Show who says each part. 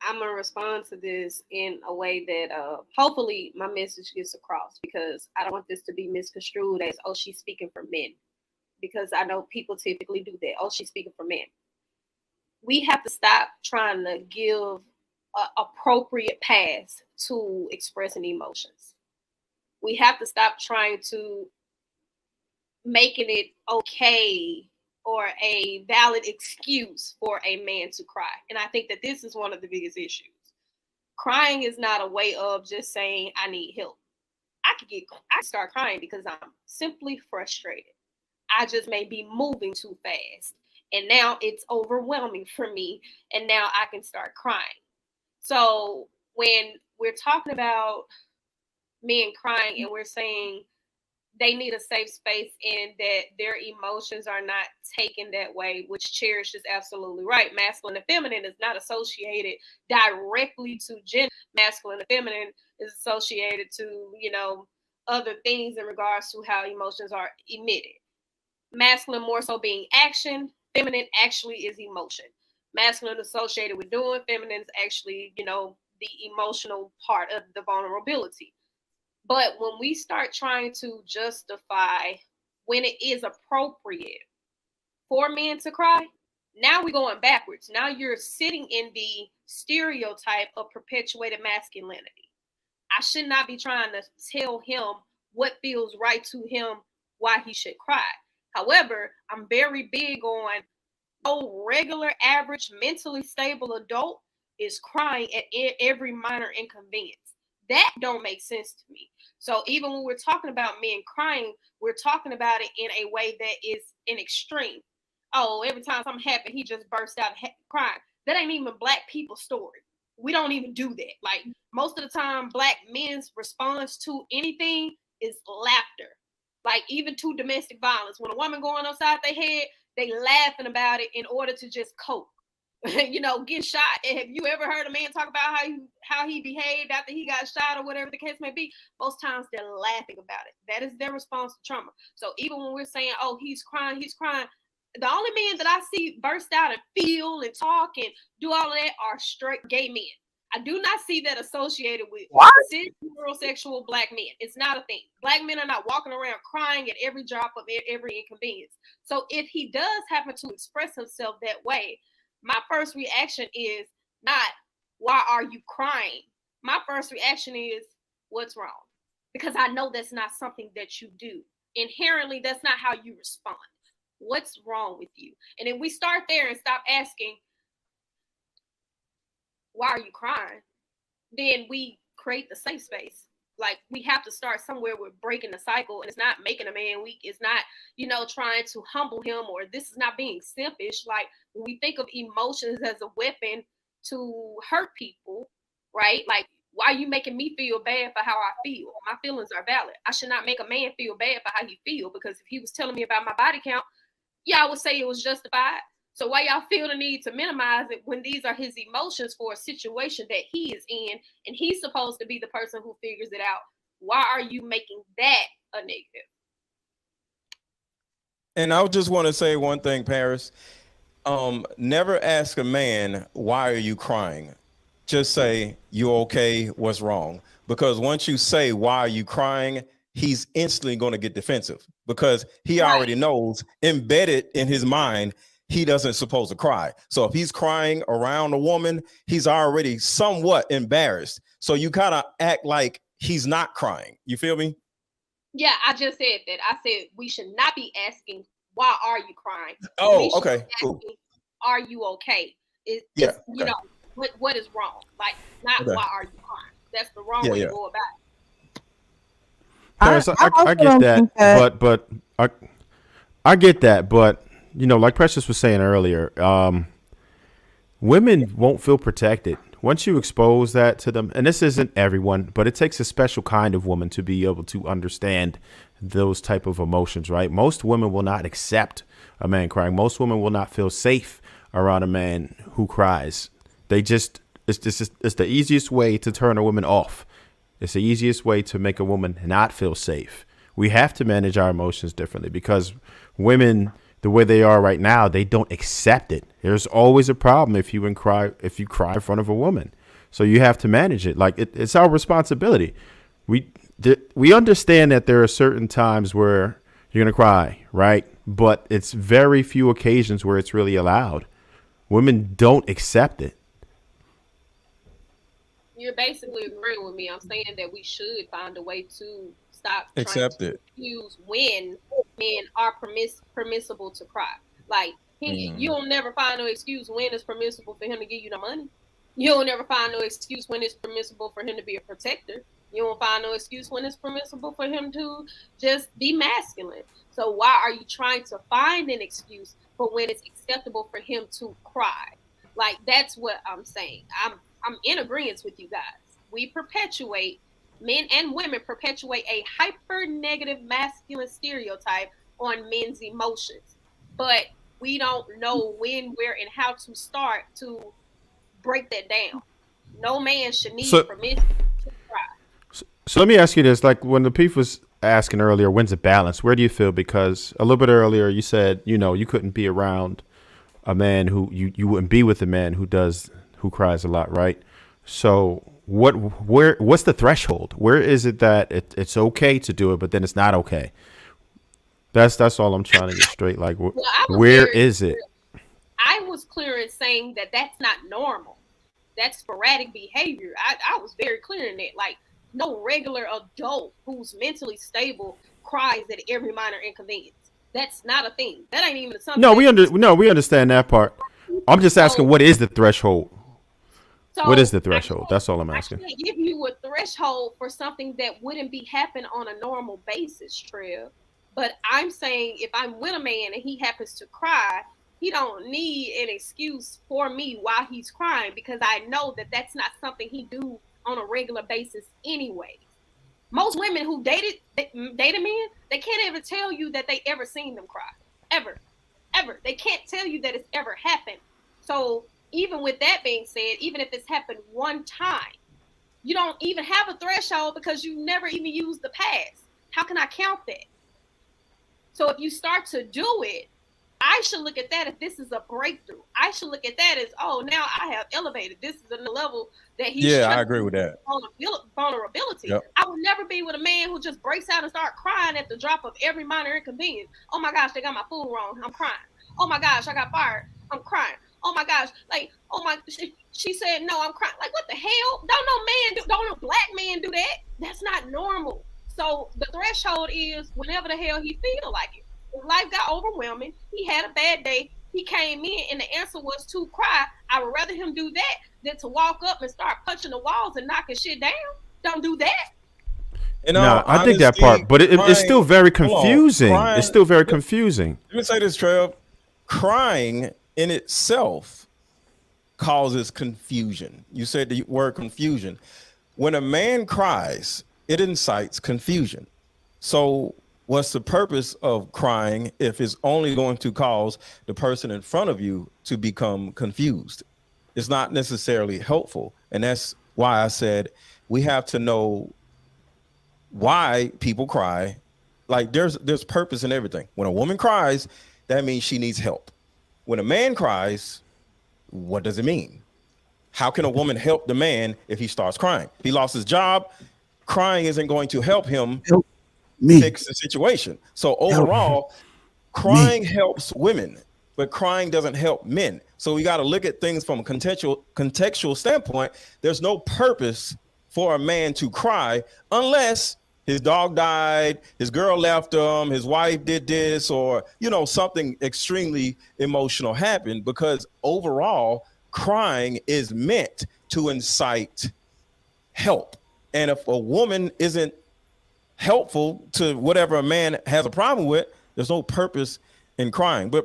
Speaker 1: I'm gonna respond to this in a way that hopefully my message gets across, because I don't want this to be misconstrued as, oh, she's speaking for men, because I know people typically do that. Oh, she's speaking for men. We have to stop trying to give appropriate paths to expressing emotions. We have to stop trying to making it okay or a valid excuse for a man to cry. And I think that this is one of the biggest issues. Crying is not a way of just saying I need help. I start crying because I'm simply frustrated. I just may be moving too fast. And now it's overwhelming for me. And now I can start crying. So when we're talking about men crying and we're saying they need a safe space and that their emotions are not taken that way, which Cherish is absolutely right. Masculine and feminine is not associated directly to gender. Masculine and feminine is associated to, other things in regards to how emotions are emitted. Masculine more so being action, feminine actually is emotion. Masculine associated with doing, feminine is actually, the emotional part of the vulnerability. But when we start trying to justify when it is appropriate for men to cry, now we're going backwards. Now you're sitting in the stereotype of perpetuated masculinity. I should not be trying to tell him what feels right to him, why he should cry. However, I'm very big on no regular, average, mentally stable adult is crying at every minor inconvenience. That don't make sense to me. So even when we're talking about men crying, we're talking about it in a way that is an extreme. Oh, every time something happened, he just burst out crying. That ain't even Black people's story. We don't even do that. Like, most of the time, Black men's response to anything is laughter. Like, even to domestic violence. When a woman going upside their head, they laughing about it in order to just cope. Get shot. Have you ever heard a man talk about how he behaved after he got shot or whatever the case may be? Most times they're laughing about it. That is their response to trauma. So even when we're saying, oh, he's crying, the only men that I see burst out and feel and talk and do all of that are straight gay men. I do not see that associated with cis heterosexual Black men. It's not a thing. Black men are not walking around crying at every drop of every inconvenience. So if he does happen to express himself that way, my first reaction is not, why are you crying? My first reaction is, what's wrong? Because I know that's not something that you do. Inherently, that's not how you respond. What's wrong with you? And then we start there and stop asking, why are you crying? Then we create the safe space. Like, we have to start somewhere with breaking the cycle, and it's not making a man weak. It's not, trying to humble him, or this is not being simpish. Like, when we think of emotions as a weapon to hurt people, right? Like, why are you making me feel bad for how I feel? My feelings are valid. I should not make a man feel bad for how he feel, because if he was telling me about my body count, yeah, I would say it was justified. So why y'all feel the need to minimize it when these are his emotions for a situation that he is in, and he's supposed to be the person who figures it out? Why are you making that a negative?
Speaker 2: And I just want to say one thing, Paris. Never ask a man, why are you crying? Just say, you okay? What's wrong? Because once you say, why are you crying? He's instantly going to get defensive, because he already knows, embedded in his mind, he doesn't supposed to cry. So if he's crying around a woman, he's already somewhat embarrassed. So you kind of act like he's not crying. You feel me?
Speaker 1: Yeah, I just said that. I said we should not be asking, why are you crying?
Speaker 2: Oh, okay, cool.
Speaker 1: Asking, are you okay? What is wrong? Like, not why are you crying? That's the wrong way to go about it.
Speaker 3: Paris, I get that, but I get that, but like Precious was saying earlier, women won't feel protected once you expose that to them. And this isn't everyone, but it takes a special kind of woman to be able to understand those type of emotions, right? Most women will not accept a man crying. Most women will not feel safe around a man who cries. It's the easiest way to turn a woman off. It's the easiest way to make a woman not feel safe. We have to manage our emotions differently, because women the way they are right now, they don't accept it. There's always a problem if you cry in front of a woman. So you have to manage it. Like it's our responsibility. We understand that there are certain times where you're gonna cry, right? But it's very few occasions where it's really allowed. Women don't accept it.
Speaker 1: You're basically agreeing with me. I'm saying that we should find a way to stop
Speaker 2: Accept
Speaker 1: trying to
Speaker 2: it.
Speaker 1: excuse when men are permissible to cry. Like you'll never find no excuse when it's permissible for him to give you the money. You'll never find no excuse when it's permissible for him to be a protector. You won't find no excuse when it's permissible for him to just be masculine. So why are you trying to find an excuse for when it's acceptable for him to cry? Like that's what I'm saying. I'm in agreement with you guys. We perpetuate, men and women perpetuate a hyper negative masculine stereotype on men's emotions. But we don't know when, where, and how to start to break that down. No man should need permission to cry.
Speaker 3: So let me ask you this. Like when Lapeef was asking earlier, when's the balance? Where do you feel? Because a little bit earlier you said, you couldn't be around a man who you wouldn't be with a man who cries a lot, right? So what's the threshold? Where is it that it's okay to do it, but then it's not okay? That's all I'm trying to get straight. Like, where is it?
Speaker 1: I was clear in saying that that's not normal. That's sporadic behavior. I was very clear in that. Like, no regular adult who's mentally stable cries at every minor inconvenience. That's not a thing. That ain't even something.
Speaker 3: No, we understand that part. I'm just asking, what is the threshold?
Speaker 1: So
Speaker 3: what is the threshold? That's all I'm asking.
Speaker 1: I can't give you a threshold for something that wouldn't be happen on a normal basis, Trev. But I'm saying if I'm with a man and he happens to cry, he don't need an excuse for me why he's crying, because I know that that's not something he do on a regular basis anyway. Most women who dated men, they can't ever tell you that they ever seen them cry. Ever. They can't tell you that it's ever happened. So even with that being said, even if it's happened one time, you don't even have a threshold because you never even used the past. How can I count that? So if you start to do it, I should look at that if this is a breakthrough. I should look at that as, oh, now I have elevated. This is a level that he should.
Speaker 2: I agree with that.
Speaker 1: Vulnerability.
Speaker 2: Yep.
Speaker 1: I would never be with a man who just breaks out and start crying at the drop of every minor inconvenience. Oh my gosh, they got my food wrong. I'm crying. Oh my gosh, I got fired. I'm crying. Oh my gosh, she said no, I'm crying. Like, what the hell? Don't no black man do that. That's not normal. So the threshold is whenever the hell he feel like it. If life got overwhelming, he had a bad day, he came in and the answer was to cry. I would rather him do that than to walk up and start punching the walls and knocking shit down. Don't do that.
Speaker 3: No, I dig that part, but it's still very confusing. It's still very confusing.
Speaker 2: Let me say this, Trev. Crying in itself causes confusion. You said the word confusion. When a man cries, it incites confusion. So what's the purpose of crying if it's only going to cause the person in front of you to become confused? It's not necessarily helpful. And that's why I said we have to know why people cry. Like there's purpose in everything. When a woman cries, that means she needs help. When a man cries, what does it mean? How can a woman help the man if he starts crying? He lost his job. Crying isn't going to help him fix the situation. So overall, crying helps women, but crying doesn't help men. So we got to look at things from a contextual standpoint. There's no purpose for a man to cry unless his dog died, his girl left him, his wife did this, or, something extremely emotional happened, because overall crying is meant to incite help. And if a woman isn't helpful to whatever a man has a problem with, there's no purpose in crying. But